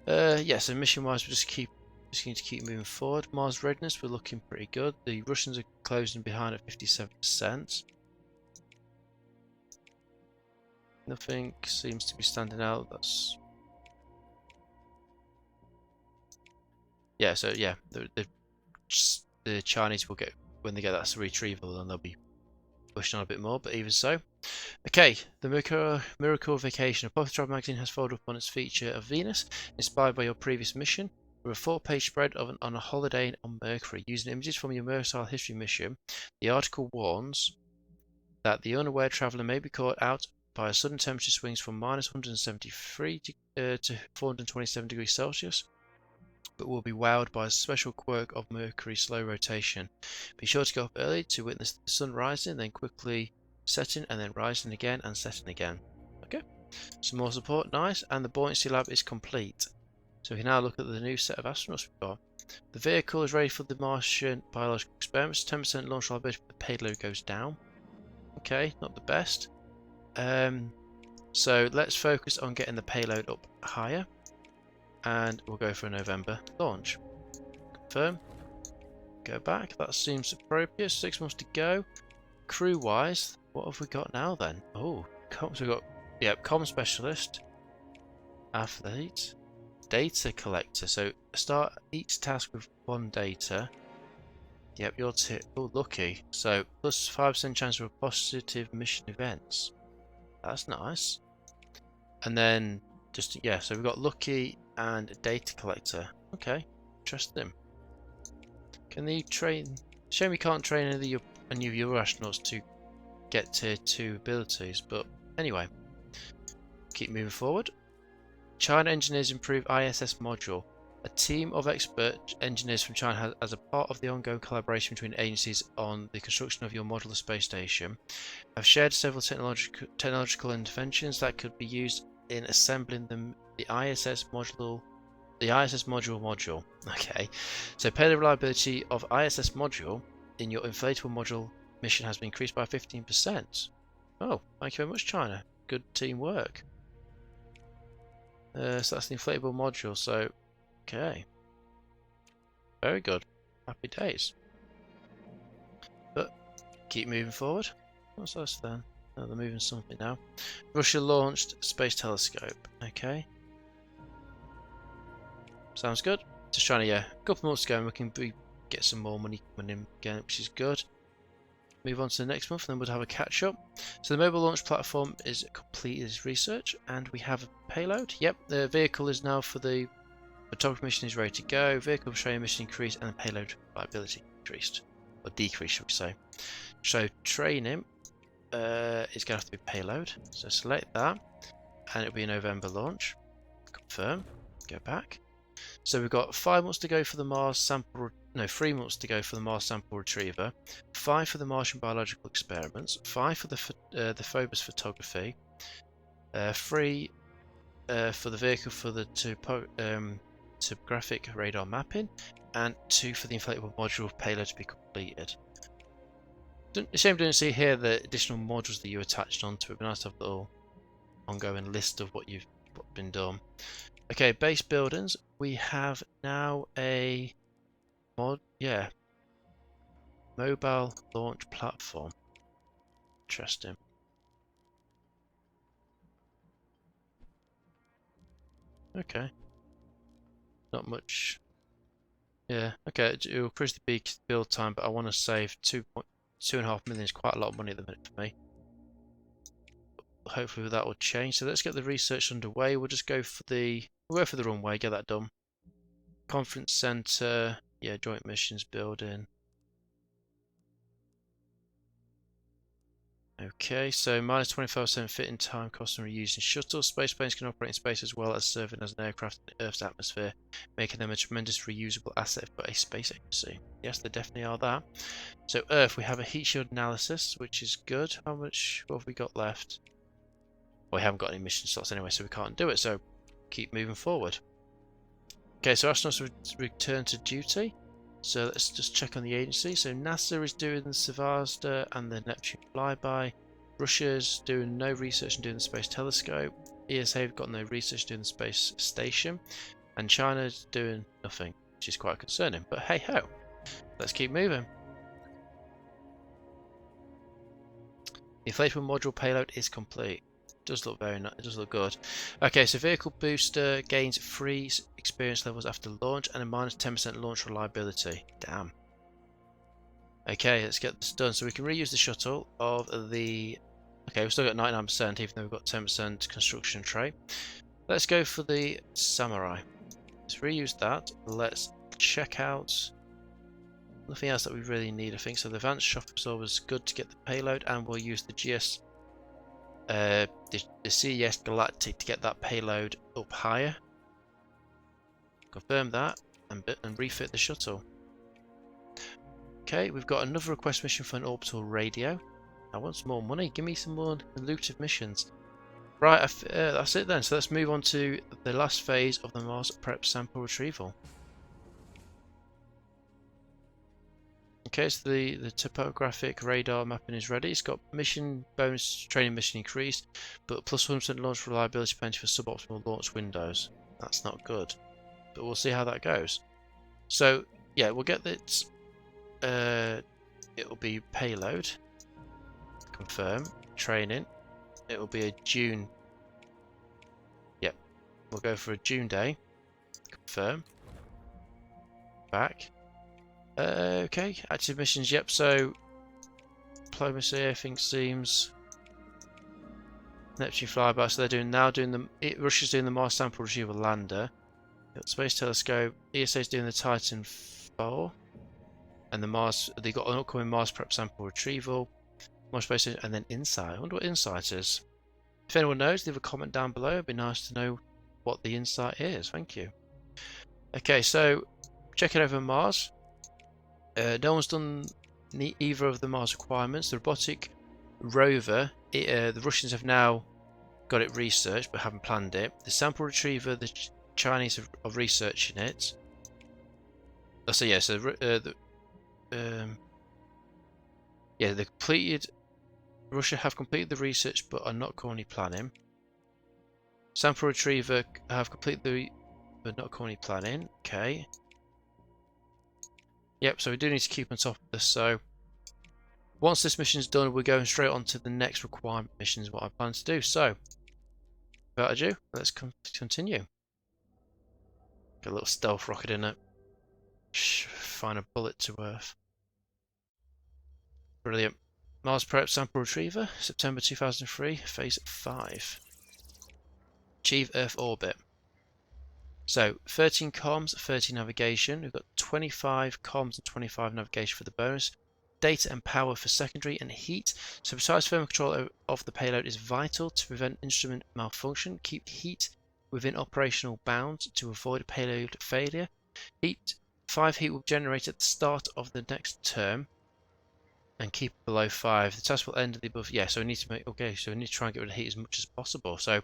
Yeah, so mission-wise, we just need to keep moving forward. Mars readiness, we're looking pretty good. The Russians are closing behind at 57%. Nothing seems to be standing out. That's yeah. So yeah, the Chinese will get, when they get that retrieval, and they'll be pushing on a bit more. But even so, okay. The Miracle Vacation. A popular travel magazine has followed up on its feature of Venus, inspired by your previous mission. With a 4-page spread on a holiday on Mercury, using images from your Mercantile History mission. The article warns that the unaware traveller may be caught out by a sudden temperature swings from minus 173 to 427 degrees Celsius, but will be wowed by a special quirk of Mercury's slow rotation. Be sure to go up early to witness the sun rising, then quickly setting, and then rising again and setting again. Okay, some more support, nice, and the buoyancy lab is complete. So we can now look at the new set of astronauts we've got. The vehicle is ready for the Martian biological experiments. 10% launch reliability, but the payload goes down. Okay, not the best. So let's focus on getting the payload up higher, and we'll go for a November launch. Confirm. Go back. That seems appropriate. 6 months to go. Crew-wise, what have we got now then? Oh, so we've got comm specialist, athlete, data collector. So start each task with 1 data. Yep, you're lucky. So plus 5% chance of positive mission events. That's nice. And then just so we've got lucky and data collector. Okay, trust them. Can they train? Shame we can't train any of your astronauts to get tier 2 abilities, but anyway, keep moving forward. China engineers improve ISS module. A team of expert engineers from China has, as a part of the ongoing collaboration between agencies on the construction of your modular space station, have shared several technological inventions that could be used in assembling the ISS module. Okay, so payload reliability of ISS module in your inflatable module mission has been increased by 15%. Oh, thank you very much, China. Good teamwork. So that's the inflatable module. So, okay, very good. Happy days. But keep moving forward. What's this then? Oh, they're moving something now. Russia launched space telescope. Okay. Sounds good. Just trying to, a couple months ago, and we can get some more money coming in again, which is good. Move on to the next month, and then we'll have a catch up. So the mobile launch platform is completed its research, and we have a payload. Yep, the vehicle is now for the photography mission is ready to go. Vehicle training mission increased, and the payload reliability increased, or decreased, should we say? So training is going to have to be payload. So select that, and it'll be a November launch. Confirm. Go back. So we've got 5 months to go for the Mars sample. No, 3 months to go for the Mars sample retriever. 5 for the Martian biological experiments. 5 for the Phobos photography. 3 for the vehicle for the topographic radar mapping, and 2 for the inflatable module payload to be completed. A shame didn't see here the additional modules that you attached onto it. It'd be nice to have a little ongoing list of what's been done. Okay, base buildings. We have now a mobile launch platform. Interesting. Okay. Not much. Yeah. Okay. It will increase the build time, but I want to save 2.5 million. Is quite a lot of money at the minute for me. Hopefully that will change. So let's get the research underway. We'll just go for the runway. Get that done. Conference center. Yeah. Joint missions building. Okay, so minus 25% fitting time cost and reusing shuttles. Space planes can operate in space as well as serving as an aircraft in Earth's atmosphere, making them a tremendous reusable asset for a space agency. Yes, they definitely are that. So Earth, we have a heat shield analysis, which is good. What have we got left? Well, we haven't got any mission slots anyway, so we can't do it, so keep moving forward. Okay, so astronauts return to duty. So let's just check on the agency. So NASA is doing the Sevastopol and the Neptune flyby. Russia's doing no research and doing the space telescope. ESA have got no research doing the space station. And China's doing nothing, which is quite concerning. But hey ho, let's keep moving. The inflatable module payload is complete. It does look very nice. It does look good. Okay, so vehicle booster gains 3 experience levels after launch and a minus 10% launch reliability. Damn. Okay, let's get this done. So we can reuse the shuttle of the... Okay, we've still got 99% even though we've got 10% construction tray. Let's go for the samurai. Let's reuse that. Let's check out... Nothing else that we really need, I think. So the advanced shock absorber is good to get the payload, and we'll use the GS, the CES Galactic to get that payload up higher. Confirm that, and refit the shuttle. Okay, we've got another request mission for an orbital radio. I want some more money. Give me some more lucrative missions. Right, that's it then. So let's move on to the last phase of the Mars prep sample retrieval. Okay, so the topographic radar mapping is ready. It's got mission bonus training mission increased, but plus 1% launch reliability penalty for suboptimal launch windows. That's not good, but we'll see how that goes. So yeah, we'll get it. It'll be payload. Confirm training. It will be a June. Yep, we'll go for a June day. Confirm. Back. Okay, active missions, yep, so diplomacy, everything seems Neptune flyby, so they're now doing the Russia's doing the Mars sample retrieval lander. Space telescope, ESA's doing the Titan 4 and the Mars, they got an upcoming Mars prep sample retrieval, Mars space, and then Insight. I wonder what Insight is. If anyone knows, leave a comment down below. It'd be nice to know what the Insight is. Thank you. Okay, so checking over Mars. No one's done either of the Mars requirements. The robotic rover, the Russians have now got it researched but haven't planned it. The sample retriever, the Chinese are researching it. Oh, so yeah, so yeah, the completed. Russia have completed the research but are not currently planning. Sample retriever have completed the but not currently planning. Okay. Yep, so we do need to keep on top of this. So once this mission is done, we're going straight on to the next requirement mission is what I plan to do. So without ado, let's continue. Got a little stealth rocket in it. Find a bullet to Earth. Brilliant. Mars prep sample retriever, September 2003, phase 5. Achieve Earth orbit. So 13 comms, 30 navigation. We've got 25 comms and 25 navigation for the bonus. Data and power for secondary, and heat. So precise thermal control of the payload is vital to prevent instrument malfunction. Keep heat within operational bounds to avoid a payload failure. 5 heat will generate at the start of the next term. And keep it below 5. The task will end at the above. Yeah, so we need to make. Okay, so we need to try and get rid of heat as much as possible. So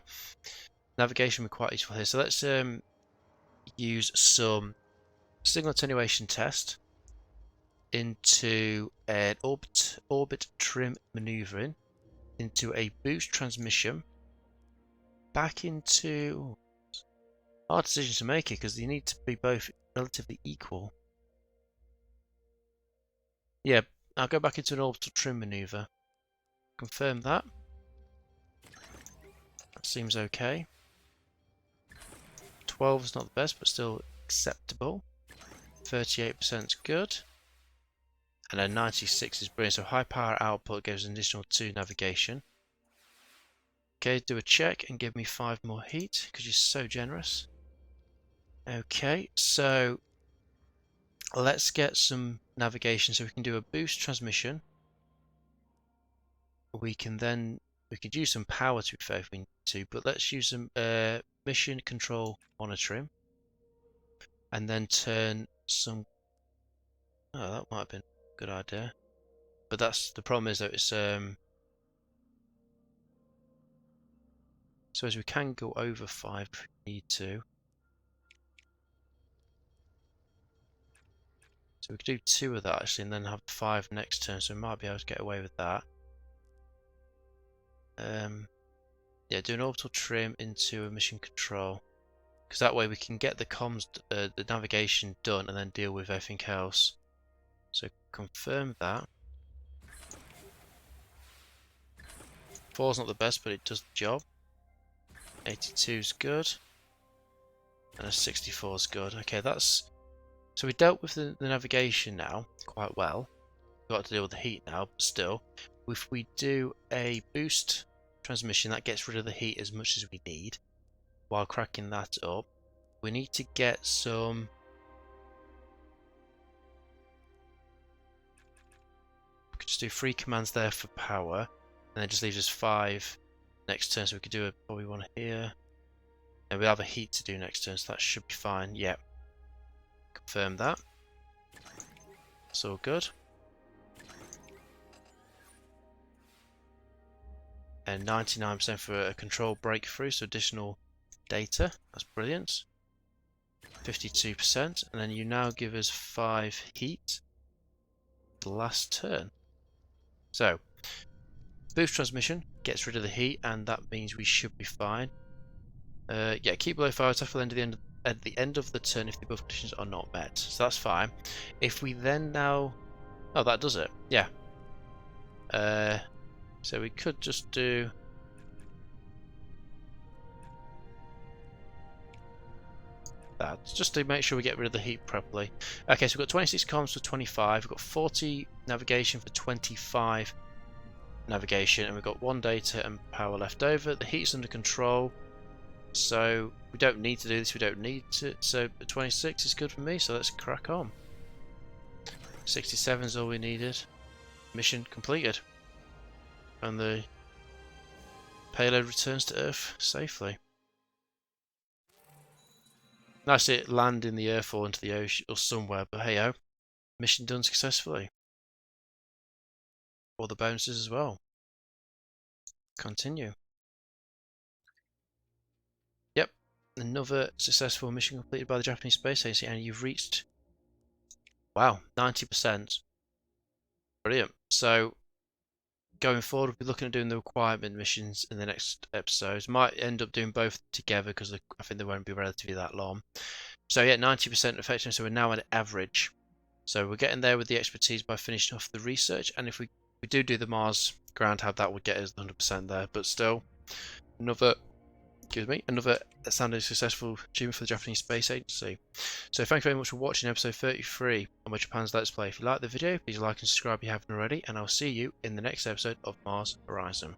navigation will be quite useful here. So let's use some signal attenuation test into an orbit trim maneuvering, into a boost transmission, back into hard decision to make it because they need to be both relatively equal. Yeah, I'll go back into an orbital trim maneuver. Confirm that. That seems okay. 12 is not the best, but still acceptable. 38% is good. And then 96 is brilliant. So high power output gives an additional 2 navigation. Okay, do a check and give me 5 more heat because you're so generous. Okay, so let's get some navigation so we can do a boost transmission. We could use some power to be fair if we need to, but let's use some mission control monitoring and then turn some. Oh, that might have been a good idea, but that's the problem is that it's so as we can go over 5 if we need to. So we could do 2 of that actually and then have 5 next turn, so we might be able to get away with that. Yeah, do an orbital trim into a mission control, because that way we can get the comms, the navigation done, and then deal with everything else. So confirm that. 4's not the best, but it does the job. 82's good. And a 64's good. Okay, that's... So we dealt with the navigation now quite well. We've got to deal with the heat now, but still. If we do a boost transmission, that gets rid of the heat as much as we need. While cracking that up, we need to get some... We could just do 3 commands there for power. And then just leaves us 5 next turn, so we could do what we want here. And we'll have a heat to do next turn, so that should be fine. Yep. Confirm that. That's all good. And 99% for a control breakthrough, so additional data. That's brilliant. 52%. And then you now give us 5 heat. The last turn. So, boost transmission gets rid of the heat, and that means we should be fine. Yeah, keep below fire attack at the end of the turn if the above conditions are not met. So that's fine. If we then now... Oh, that does it. Yeah. So we could just do... that, just to make sure we get rid of the heat properly. Okay, so we've got 26 comms for 25. We've got 40 navigation for 25 navigation, and we've got 1 data and power left over. The heat's under control. So we don't need to do this, we don't need to. So 26 is good for me, so let's crack on. 67 is all we needed. Mission completed. And the payload returns to Earth safely. Nice to land in the Earth or into the ocean or somewhere, but hey ho. Mission done successfully. All the bonuses as well. Continue. Yep, another successful mission completed by the Japanese Space Agency, and you've reached, wow, 90%. Brilliant. So going forward, we'll be looking at doing the requirement missions in the next episodes. Might end up doing both together because I think they won't be relatively that long. So yeah, 90% effectiveness, so we're now at average. So we're getting there with the expertise by finishing off the research, and if we do the Mars ground hab, that would get us 100% there, but still another outstanding successful achievement for the Japanese Space Agency. So thank you very much for watching episode 33 of my Japan's Let's Play. If you like the video, please like and subscribe if you haven't already, and I'll see you in the next episode of Mars Horizon.